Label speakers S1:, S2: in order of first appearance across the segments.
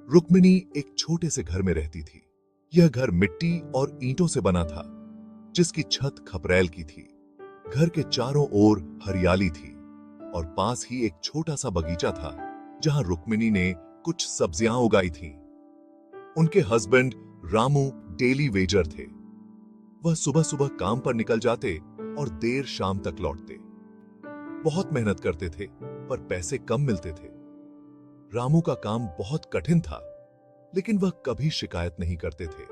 S1: रुक्मिणी एक छोटे से घर में रहती थी। यह घर मिट्टी और ईंटों से बना था, जिसकी छत खपरैल की थी। घर के चारों ओर हरियाली थी और पास ही एक छोटा सा बगीचा था, जहां रुक्मिणी ने कुछ सब्जियां उगाई थी। उनके हस्बैंड रामू डेली वेजर थे। वह सुबह सुबह काम पर निकल जाते और देर शाम तक लौटते। बहुत मेहनत करते थे, पर पैसे कम मिलते थे। रामू का काम बहुत कठिन था, लेकिन वह कभी शिकायत नहीं करते थे।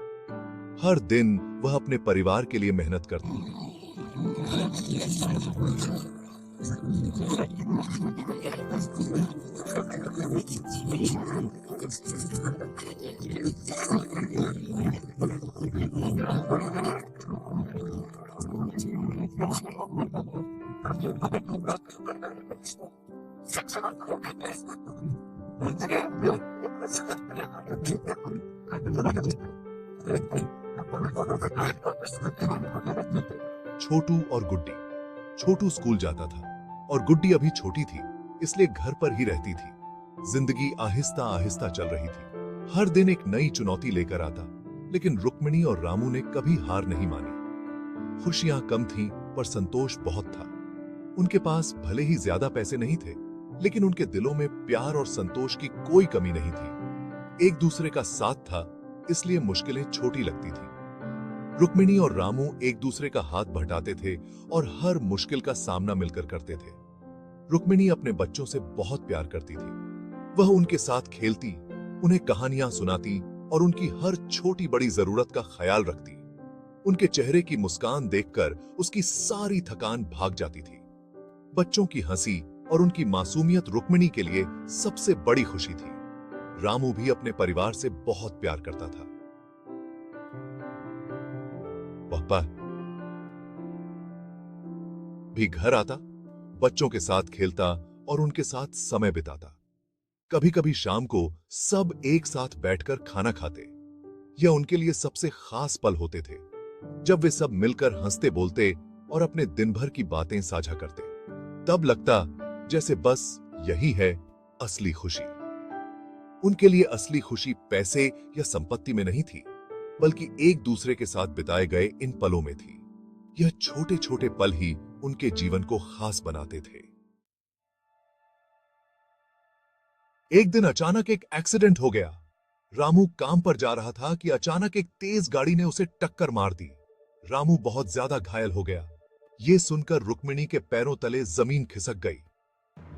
S1: हर दिन वह अपने परिवार के लिए मेहनत करते थे। छोटू और गुड्डी। छोटू स्कूल जाता था और गुड्डी अभी छोटी थी, इसलिए घर पर ही रहती थी। जिंदगी आहिस्ता आहिस्ता चल रही थी। हर दिन एक नई चुनौती लेकर आता, लेकिन रुक्मिणी और रामू ने कभी हार नहीं मानी। खुशियां कम थीं, पर संतोष बहुत था। उनके पास भले ही ज्यादा पैसे नहीं थे, लेकिन उनके दिलों में प्यार और संतोष की कोई कमी नहीं थी। एक दूसरे का साथ था, इसलिए मुश्किलें छोटी लगती थी। रुक्मिणी और रामू एक दूसरे का हाथ बटाते थे और हर मुश्किल का सामना मिलकर करते थे। रुक्मिणी अपने बच्चों से बहुत प्यार करती थी। वह उनके साथ खेलती, उन्हें कहानियां सुनाती और उनकी हर छोटी बड़ी जरूरत का ख्याल रखती। उनके चेहरे की मुस्कान देखकर उसकी सारी थकान भाग जाती थी। बच्चों की हंसी और उनकी मासूमियत रुक्मिणी के लिए सबसे बड़ी खुशी थी। रामू भी अपने परिवार से बहुत प्यार करता था। पापा भी घर आता, बच्चों के साथ खेलता और उनके साथ समय बिताता। कभी कभी शाम को सब एक साथ बैठकर खाना खाते। यह उनके लिए सबसे खास पल होते थे, जब वे सब मिलकर हंसते बोलते और अपने दिन भर की बातें साझा करते। तब लगता जैसे बस यही है असली खुशी। उनके लिए असली खुशी पैसे या संपत्ति में नहीं थी, बल्कि एक दूसरे के साथ बिताए गए इन पलों में थी। यह छोटे छोटे पल ही उनके जीवन को खास बनाते थे। एक दिन अचानक एक एक्सीडेंट हो गया। रामू काम पर जा रहा था कि अचानक एक तेज गाड़ी ने उसे टक्कर मार दी। रामू बहुत ज्यादा घायल हो गया। यह सुनकर रुक्मिणी के पैरों तले जमीन खिसक गई।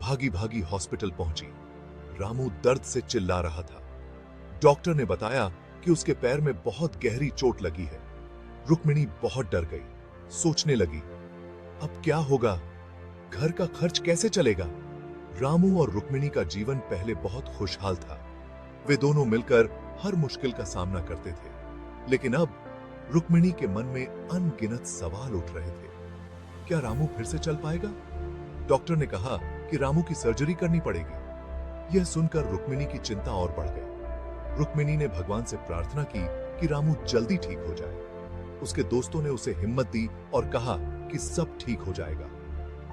S1: भागी भागी हॉस्पिटल पहुंची। रामू दर्द से चिल्ला रहा था। डॉक्टर ने बताया कि उसके पैर में बहुत गहरी चोट लगी है। रुक्मिणी बहुत डर गई। सोचने लगी, अब क्या होगा? घर का खर्च कैसे चलेगा? रामू और रुक्मिणी का जीवन पहले बहुत खुशहाल था। वे दोनों मिलकर हर मुश्किल का सामना करते थे, लेकिन अब रुक्मिणी के मन में अनगिनत सवाल उठ रहे थे। क्या रामू फिर से चल पाएगा? डॉक्टर ने कहा कि रामू की सर्जरी करनी पड़ेगी। यह सुनकर रुक्मिणी की चिंता और बढ़ गई। रुक्मिणी ने भगवान से प्रार्थना की कि रामू जल्दी ठीक हो जाए। उसके दोस्तों ने उसे हिम्मत दी और कहा कि सब ठीक हो जाएगा।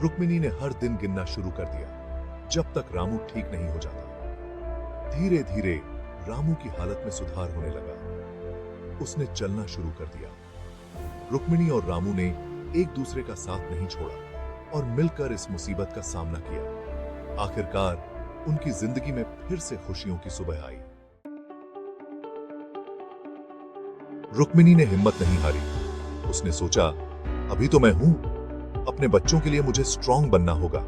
S1: रुक्मिणी ने हर दिन गिनना शुरू कर दिया, जब तक रामू ठीक नहीं हो जाता। धीरे धीरे रामू की हालत में सुधार होने लगा। उसने चलना शुरू कर दिया। रुक्मिणी और रामू ने एक दूसरे का साथ नहीं छोड़ा और मिलकर इस मुसीबत का सामना किया। आखिरकार उनकी जिंदगी में फिर से खुशियों की सुबह आई। रुक्मिणी ने हिम्मत नहीं हारी। उसने सोचा, अभी तो मैं हूं, अपने बच्चों के लिए मुझे स्ट्रांग बनना होगा।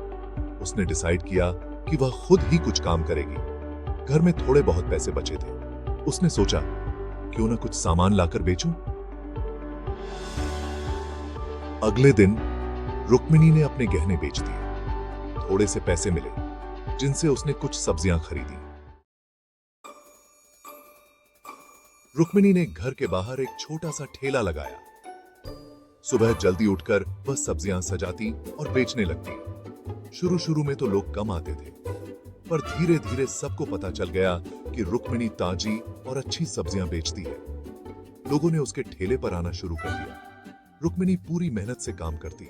S1: उसने डिसाइड किया कि वह खुद ही कुछ काम करेगी। घर में थोड़े बहुत पैसे बचे थे। उसने सोचा, क्यों ना कुछ सामान लाकर बेचूं। अगले दिन रुक्मिणी ने अपने गहने बेच दिए। थोड़े से पैसे मिले, जिनसे उसने कुछ सब्जियां खरीदी। रुक्मिणी ने घर के बाहर एक छोटा सा ठेला लगाया। सुबह जल्दी उठकर वह सब्जियां सजाती और बेचने लगती। शुरू शुरू में तो लोग कम आते थे, पर धीरे धीरे सबको पता चल गया कि रुक्मिणी ताजी और अच्छी सब्जियां बेचती है। लोगों ने उसके ठेले पर आना शुरू कर दिया। रुक्मिणी पूरी मेहनत से काम करती।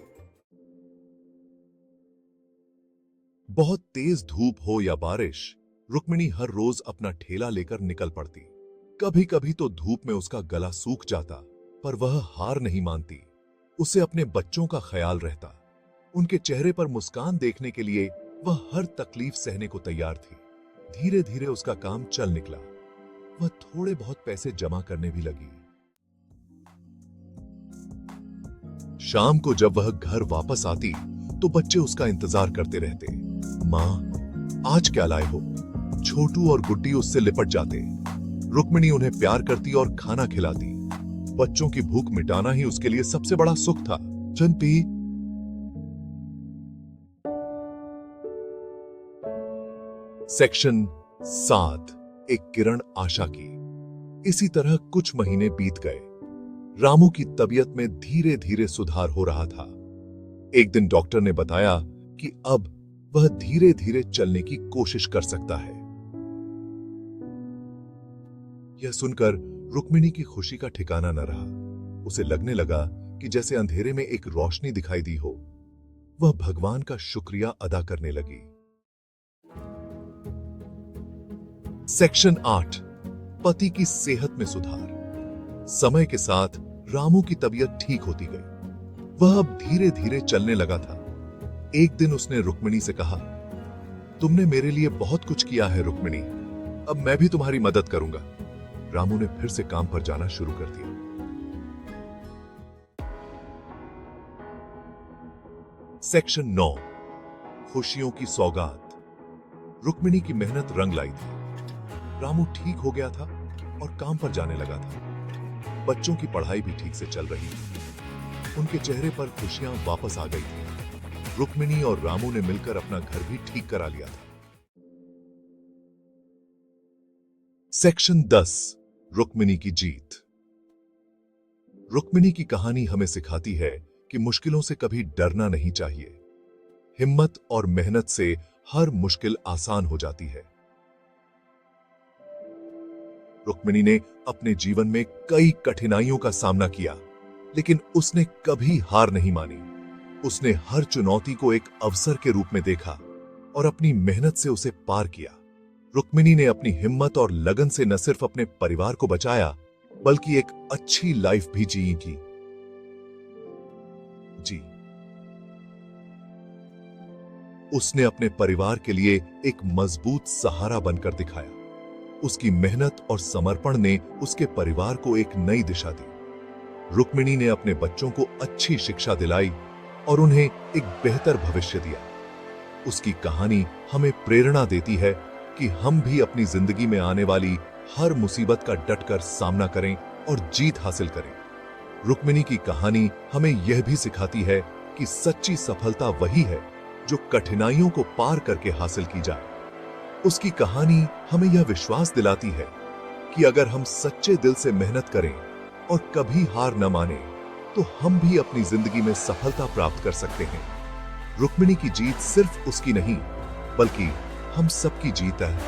S1: बहुत तेज धूप हो या बारिश, रुक्मिणी हर रोज अपना ठेला लेकर निकल पड़ती। कभी कभी तो धूप में उसका गला सूख जाता, पर वह हार नहीं मानती। उसे अपने बच्चों का ख्याल रहता। उनके चेहरे पर मुस्कान देखने के लिए वह हर तकलीफ सहने को तैयार थी। धीरे धीरे उसका काम चल निकला। वह थोड़े बहुत पैसे जमा करने भी लगी। शाम को जब वह घर वापस आती तो बच्चे उसका इंतजार करते रहते। माँ, आज क्या लाए हो? छोटू और गुड्डी उससे लिपट जाते। रुक्मिणी उन्हें प्यार करती और खाना खिलाती। बच्चों की भूख मिटाना ही उसके लिए सबसे बड़ा सुख था। चंपी, सेक्शन 7, एक किरण आशा की। इसी तरह कुछ महीने बीत गए। रामू की तबीयत में धीरे धीरे सुधार हो रहा था। एक दिन डॉक्टर ने बताया कि अब वह धीरे धीरे चलने की कोशिश कर सकता है। यह सुनकर रुक्मिणी की खुशी का ठिकाना न रहा। उसे लगने लगा कि जैसे अंधेरे में एक रोशनी दिखाई दी हो। वह भगवान का शुक्रिया अदा करने लगी। सेक्शन 8, पति की सेहत में सुधार। समय के साथ रामू की तबीयत ठीक होती गई। वह अब धीरे धीरे चलने लगा था। एक दिन उसने रुक्मिणी से कहा, तुमने मेरे लिए बहुत कुछ किया है रुक्मिणी, अब मैं भी तुम्हारी मदद करूंगा। रामू ने फिर से काम पर जाना शुरू कर दिया। सेक्शन 9, खुशियों की सौगात। रुक्मिणी की मेहनत रंग लाई थी। रामू ठीक हो गया था और काम पर जाने लगा था। बच्चों की पढ़ाई भी ठीक से चल रही थी। उनके चेहरे पर खुशियां वापस आ गई थी। रुक्मिणी और रामू ने मिलकर अपना घर भी ठीक करा लिया था। सेक्शन 10, रुक्मिणी की जीत। रुक्मिणी की कहानी हमें सिखाती है कि मुश्किलों से कभी डरना नहीं चाहिए। हिम्मत और मेहनत से हर मुश्किल आसान हो जाती है। रुक्मिणी ने अपने जीवन में कई कठिनाइयों का सामना किया, लेकिन उसने कभी हार नहीं मानी। उसने हर चुनौती को एक अवसर के रूप में देखा और अपनी मेहनत से उसे पार किया। रुक्मिणी ने अपनी हिम्मत और लगन से न सिर्फ अपने परिवार को बचाया, बल्कि एक अच्छी लाइफ भी जी। उसने अपने परिवार के लिए एक मजबूत सहारा बनकर दिखाया। उसकी मेहनत और समर्पण ने उसके परिवार को एक नई दिशा दी। रुक्मिणी ने अपने बच्चों को अच्छी शिक्षा दिलाई और उन्हें एक बेहतर भविष्य दिया। उसकी कहानी हमें प्रेरणा देती है कि हम भी अपनी जिंदगी में आने वाली हर मुसीबत का डटकर सामना करें और जीत हासिल करें। रुक्मिणी की कहानी हमें यह भी सिखाती है कि सच्ची सफलता वही है जो कठिनाइयों को पार करके हासिल की जाए। उसकी कहानी हमें यह विश्वास दिलाती है कि अगर हम सच्चे दिल से मेहनत करें और कभी हार न माने, तो हम भी अपनी जिंदगी में सफलता प्राप्त कर सकते हैं। रुक्मिणी की जीत सिर्फ उसकी नहीं, बल्कि हम सबकी जीत है।